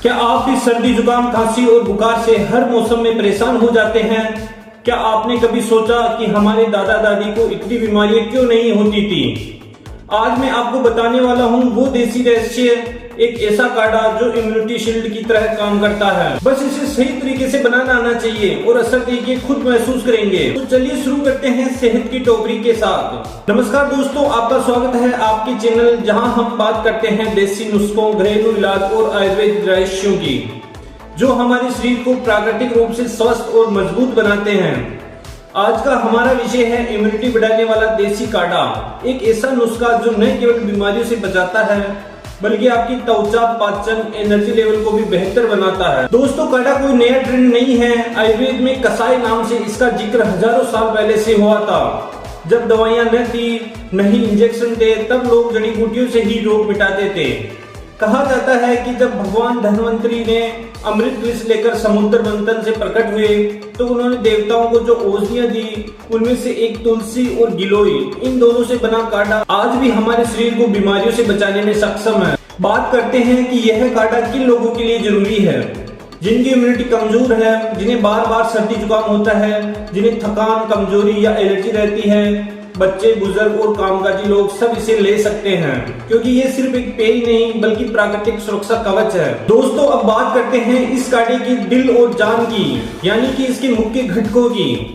क्या आप भी सर्दी जुकाम खांसी और बुखार से हर मौसम में परेशान हो जाते हैं? क्या आपने कभी सोचा कि हमारे दादा दादी को इतनी बीमारियां क्यों नहीं होती थी? आज मैं आपको बताने वाला हूँ वो देसी रहस्य, एक ऐसा काढ़ा जो इम्यूनिटी शील्ड की तरह काम करता है। बस इसे सही तरीके से बनाना आना चाहिए और असर देखिए खुद महसूस करेंगे। तो चलिए शुरू करते हैं सेहत की टोकरी के साथ। नमस्कार दोस्तों, आपका स्वागत है आपके चैनल जहां हम बात करते हैं देसी नुस्खों, घरेलू इलाज और आयुर्वेद रहस्यों की, जो हमारे शरीर को प्राकृतिक रूप से स्वस्थ और मजबूत बनाते हैं। आज का हमारा विषय है इम्यूनिटी बढ़ाने वाला देसी काढ़ा, एक ऐसा नुस्खा जो न केवल बीमारियों से बचाता है बल्कि आपकी त्वचा, पाचन, एनर्जी लेवल को भी बेहतर बनाता है। दोस्तों, काढ़ा कोई नया ट्रेंड नहीं है। आयुर्वेद में कसाई नाम से इसका जिक्र हजारों साल पहले से हुआ था। जब दवाइयां न थी, न ही इंजेक्शन थे, तब लोग जड़ी बूटियों से ही रोग मिटाते थे। कहा जाता है कि जब भगवान धन्वंतरी ने अमृत विष लेकर समुद्र मंथन से प्रकट हुए तो उन्होंने देवताओं को जो औषधियां दी उनमें से एक तुलसी और गिलोय, इन दोनों से बना काढ़ा आज भी हमारे शरीर को बीमारियों से बचाने में सक्षम है। बात करते हैं कि यह काढ़ा किन लोगों के लिए जरूरी है। जिनकी इम्यूनिटी कमजोर है, जिन्हें बार बार सर्दी जुकाम होता है, जिन्हें थकान, कमजोरी या एलर्जी रहती है, बच्चे, बुजुर्ग और कामकाजी लोग सब इसे ले सकते हैं, क्योंकि ये सिर्फ एक पेय नहीं बल्कि प्राकृतिक सुरक्षा कवच है। दोस्तों, अब बात करते हैं इस काढ़े की दिल और जान की, यानी कि इसके मुख्य घटकों की।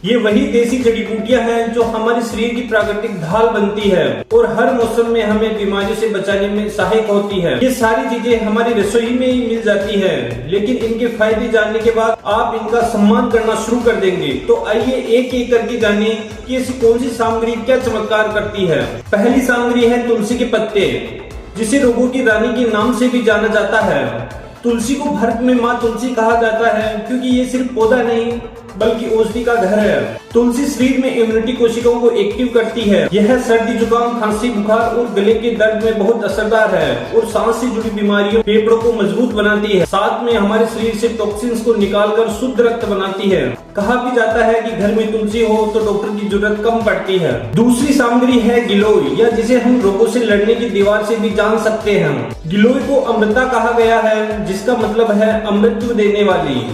ये वही देसी जड़ी बूटियां हैं जो हमारे शरीर की प्राकृतिक ढाल बनती है और हर मौसम में हमें बीमारियों से बचाने में सहायक होती है। ये सारी चीजें हमारी रसोई में ही मिल जाती है, लेकिन इनके फायदे जानने के बाद आप इनका सम्मान करना शुरू कर देंगे। तो आइए एक एक करके जाने कि ऐसी कौन सी सामग्री क्या चमत्कार करती है। पहली सामग्री है तुलसी के पत्ते, जिसे रोगों की रानी के नाम से भी जाना जाता है। तुलसी को भारत में माँ तुलसी कहा जाता है, क्योंकि ये सिर्फ पौधा नहीं बल्कि औषधि का घर है। तुलसी शरीर में इम्यूनिटी कोशिकाओं को एक्टिव करती है। यह सर्दी, जुकाम, खांसी, बुखार और गले के दर्द में बहुत असरदार है और सांस से जुड़ी बीमारियों, फेफड़ों को मजबूत बनाती है। साथ में हमारे शरीर से टॉक्सिन्स को निकालकर शुद्ध रक्त बनाती है। कहा भी जाता है कि घर में तुलसी हो तो डॉक्टर की जरूरत कम पड़ती है। दूसरी सामग्री है गिलोय, या जिसे हम रोगों से लड़ने की दीवार से भी जान सकते हैं। गिलोय को अमृता कहा गया है, जिसका मतलब है अमृत देने वाली।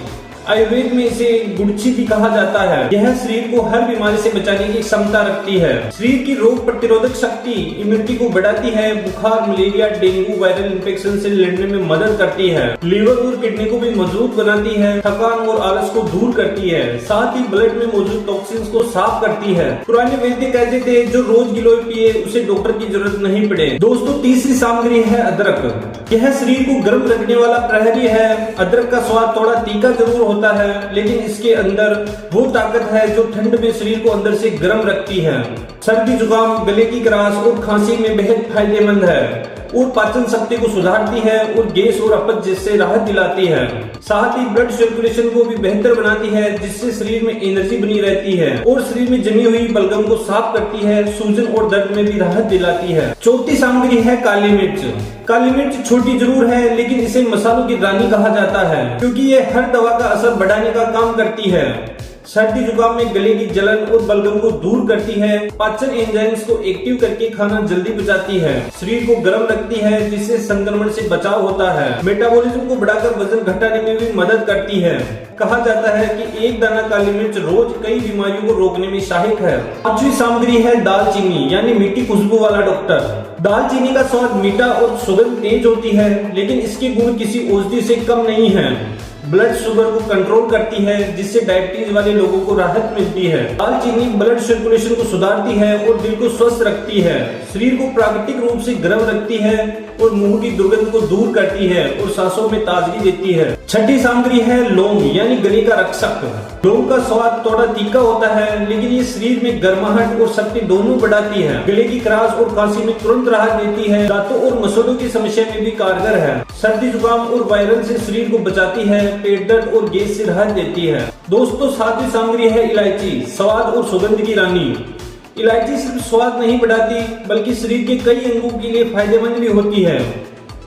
आयुर्वेद में इसे गुड़ची भी कहा जाता है। यह शरीर को हर बीमारी से बचाने की क्षमता रखती है। शरीर की रोग प्रतिरोधक शक्ति, इम्यूनिटी को बढ़ाती है। बुखार, मलेरिया, डेंगू, वायरल इन्फेक्शन से लड़ने में मदद करती है। लीवर और किडनी को भी मजबूत बनाती है। थकान और आलस को दूर करती है। साथ ही ब्लड में मौजूद टॉक्सिन्स को साफ करती है। पुराने वैद्य कहते थे जो रोज गिलोय पिए उसे डॉक्टर की जरूरत नहीं पड़े। दोस्तों, तीसरी सामग्री है अदरक। यह शरीर को गर्म रखने वाला प्रहरी है। अदरक का स्वाद थोड़ा तीखा जरूर होता है, लेकिन इसके अंदर वो ताकत है जो ठंड में शरीर को अंदर से गर्म रखती है। सर्दी, जुकाम, गले की खराश और खांसी में बेहद फायदेमंद है और पाचन शक्ति को सुधारती है और गैस और अपच से राहत दिलाती है। साथ ही ब्लड सर्कुलेशन को भी बेहतर बनाती है, जिससे शरीर में एनर्जी बनी रहती है और शरीर में जमी हुई बलगम को साफ करती है। सूजन और दर्द में भी राहत दिलाती है। चौथी सामग्री है काली मिर्च। काली मिर्च छोटी जरूर है, लेकिन इसे मसालों की रानी कहा जाता है, क्योंकि ये हर दवा का असर बढ़ाने का काम करती है। सर्दी जुकाम में गले की जलन और बलगम को दूर करती है। पाचन एंजाइम्स को एक्टिव करके खाना जल्दी पचाती है। शरीर को गर्म रखती है, जिससे संक्रमण से बचाव होता है। मेटाबॉलिज्म को बढ़ाकर वजन घटाने में भी मदद करती है। कहा जाता है कि एक दाना काली मिर्च रोज कई बीमारियों को रोकने में सहायक है। पांचवी सामग्री है दालचीनी, यानी मीठी खुशबू वाला डॉक्टर। दालचीनी का स्वाद मीठा और सुगंध तेज होती है, लेकिन इसके गुण किसी औषधि से कम नहीं है। ब्लड शुगर को कंट्रोल करती है, जिससे डायबिटीज वाले लोगों को राहत मिलती है। दालचीनी ब्लड सर्कुलेशन को सुधारती है और दिल को स्वस्थ रखती है। शरीर को प्राकृतिक रूप से गर्म रखती है और मुंह की दुर्गंध को दूर करती है और सांसों में ताजगी देती है। छठी सामग्री है लौंग, यानी गले का रक्षक। लौंग का स्वाद थोड़ा तीखा होता है, लेकिन ये शरीर में गर्माहट और शक्ति दोनों बढ़ाती है। गले की खराश और खांसी में तुरंत राहत देती है। दांतों और मसलों की समस्या में भी कारगर है। सर्दी, जुकाम और वायरल से शरीर को बचाती है। पेट दर्द और गैस से राहत देती है। दोस्तों, सातवीं सामग्री है इलायची, स्वाद और सुगंध की रानी। इलायची सिर्फ स्वाद नहीं बढ़ाती बल्कि शरीर के कई अंगों के लिए फायदेमंद भी होती है।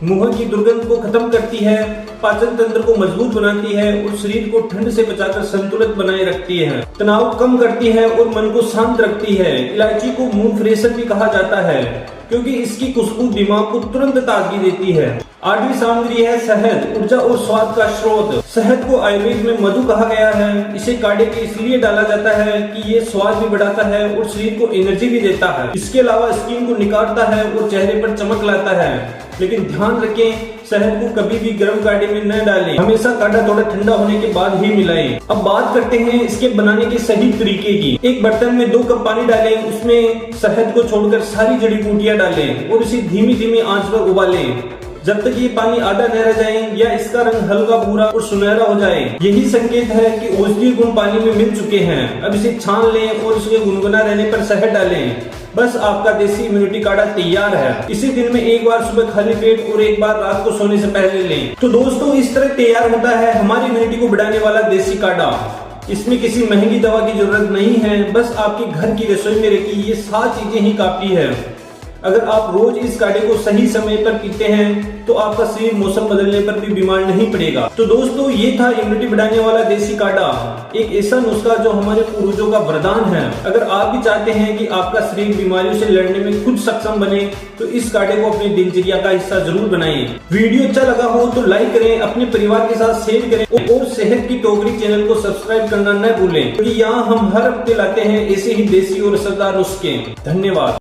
मुंह की दुर्गंध को खत्म करती है, पाचन तंत्र को मजबूत बनाती है और शरीर को ठंड से बचाकर संतुलित बनाए रखती है। तनाव कम करती है और मन को शांत रखती है। इलायची को मूड फ्रेशर भी कहा जाता है, क्योंकि इसकी खुशबू दिमाग को तुरंत ताजगी देती है। आठवीं सामग्री है शहद, ऊर्जा और स्वाद का स्रोत। शहद को आयुर्वेद में मधु कहा गया है। इसे काढ़े के इसलिए डाला जाता है कि ये स्वाद भी बढ़ाता है और शरीर को एनर्जी भी देता है। इसके अलावा स्किन को निखारता है और चेहरे पर चमक लाता है। लेकिन ध्यान रखें, शहद को कभी भी गर्म काढ़े में न डालें, हमेशा काढ़ा थोड़ा ठंडा होने के बाद ही मिलाएं। अब बात करते हैं इसके बनाने के सही तरीके की। एक बर्तन में 2 कप पानी डालें, उसमें शहद को छोड़कर सारी जड़ी बूटियां डालें और इसे धीमी धीमी आंच पर उबालें जब तक ये पानी आधा न रह जाए या इसका रंग हल्का भूरा और सुनहरा हो जाए। यही संकेत है कि औषधीय गुण पानी में मिल चुके हैं। अब इसे छान लें और इसके गुनगुना रहने पर शहद डालें। बस आपका देसी इम्यूनिटी काढ़ा तैयार है। इसे दिन में एक बार सुबह खाली पेट और एक बार रात को सोने से पहले लें। तो दोस्तों, इस तरह तैयार होता है हमारी इम्यूनिटी को बढ़ाने वाला देसी काढ़ा। इसमें किसी महंगी दवा की जरूरत नहीं है, बस आपके घर की रसोई में रखी ये 7 चीजें ही काफी है। अगर आप रोज इस काढ़े को सही समय पर पीते हैं तो आपका शरीर मौसम बदलने पर भी बीमार नहीं पड़ेगा। तो दोस्तों, ये था इम्यूनिटी बढ़ाने वाला देसी काढ़ा, एक ऐसा नुस्खा जो हमारे पूर्वजों का वरदान है। अगर आप भी चाहते हैं कि आपका शरीर बीमारियों से लड़ने में खुद सक्षम बने तो इस काढ़े को अपनी दिनचर्या का हिस्सा जरूर बनाएं। वीडियो अच्छा लगा हो तो लाइक करें, अपने परिवार के साथ शेयर करें और सेहत की टोकरी चैनल को सब्सक्राइब करना न भूलें, क्योंकि यहाँ हम हर हफ्ते लाते हैं ऐसे ही देसी और असरदार नुस्खे। धन्यवाद।